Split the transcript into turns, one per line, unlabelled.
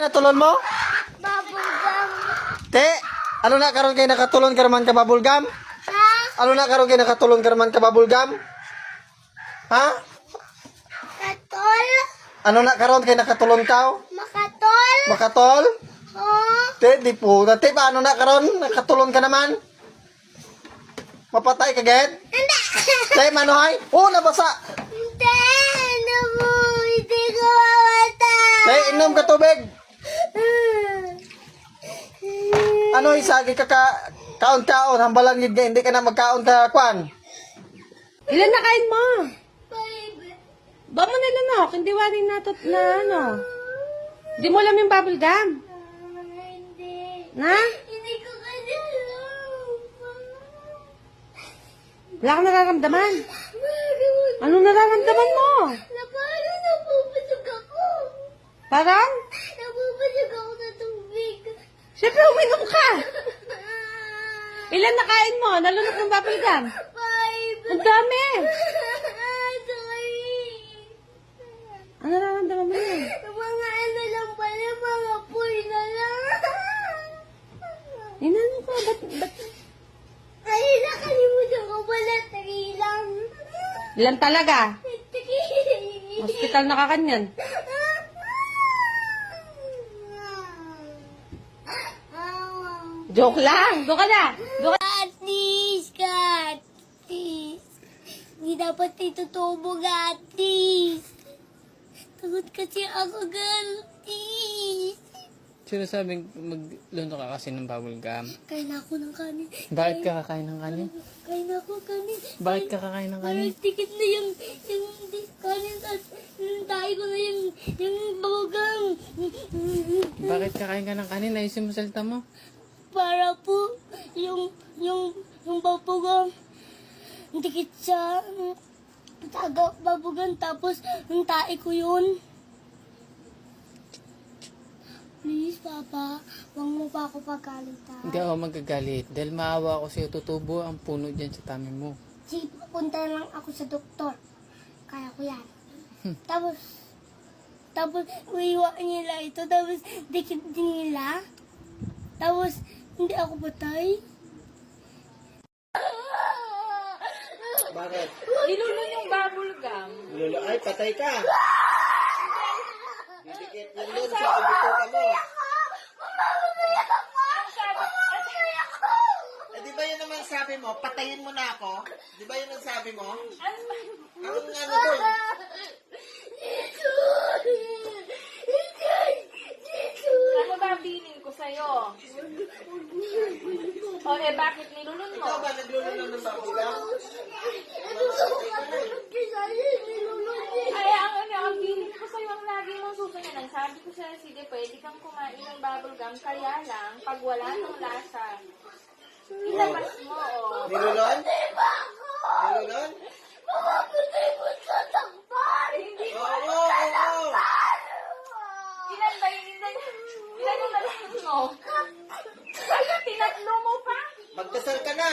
Natulon mo?
Bubblegum.
Te, ano na karon kay nakatulon ka naman ka bubblegum?
Ha?
Ano na karon kay nakatulon ka naman ka bubblegum? Ha?
Katol?
Ano na karon kay nakatulon ka?
Makatol?
Makatol?
Oh.
Te, di po. Te, paano na karon? Nakatulon ka naman? Mapatay ka, Ged?
Hindi.
Te, manuhay? Oh, nabasa.
Hindi. Hindi ko mamatay.
Te, inom ka tubig. Ano isagi ka kaon-kaon, hambalan gid nga hindi ka na magkaon ta kwan.
Ilan na kain mo?
Baby.
Ba mo nila no? Hindi waring natot na ano. Di mo alam yung bubble gum.
Hindi.
Na?
Hindi ko kasi alam.
Wala kang nararamdaman. Anong nararamdaman mo?
Na parang napupusog ako.
Parang?
Napupusog ako sa tubig.
Siyempre uminom ka. Ilan na kain mo? Nalunok ng bubble gum.
Five.
Ang dami.
Sorry.
Ano nararamdaman mo yun?
Mga ano lang pala, mga pool na lang.
Inano ka? Ba't?
Ay, nakalimutan ko pala, 3 lang.
Ilan talaga?
3.
Hospital na ka kanyan. Joke lang. Doon ka na. Doon ka.
Gatis, gatis. Hindi dapat itutubo, gatis. Takot kasi ako, gatis.
Sino sabing magluto ka kasi ng bubble gum?
Kain ako ng kanin.
Bakit ka kakain ng kanin?
Kain ako kanin.
Bakit ka kakain ng kanin?
Tikit na yung kanin at yung tayo ko na yung bagang.
Bakit kakain ka ng kanin? Ayusin mo salita mo.
Para po yung babugang dikit sa babugang tapos yung tae ko yun. Please, Papa, huwag mo pa ako pagkalitan.
Hindi ako magagalit. Dahil maawa ako sa'yo, tutubo ang puno dyan sa tummy mo.
Si, punta lang ako sa doktor. Kaya ko yan. Tapos, uiwa nila ito. Tapos, dikit din nila. Tapos, hindi ako patay.
Bakit?
Nilulun yung bubble gum.
Lolo, ay patay ka. Didikit yan doon sa bituka mo. Eh, di ba yun naman sabi mo, patayin mo na ako? Di ba yun ang sabi mo? Anong ano doon?
Ano ba ang bilin ko sa'yo? O bakit nilulun mo?
Ikaw ba naglulunan ng babugang?
Ay, ang bilin ko sa'yo ang lagi mong susunod. Sabi ko sa'yo, sige, pwede kang kumain ng bubble gum, kaya lang, pag wala ng lasa, ilabas mo, o.
Nilulon? Nilulon?
Hindi ko
Oo, oo.
ilan ba yun? Ilan yung nalulun mo? Kaya tinatlo mo pa?
Magdasal ka na.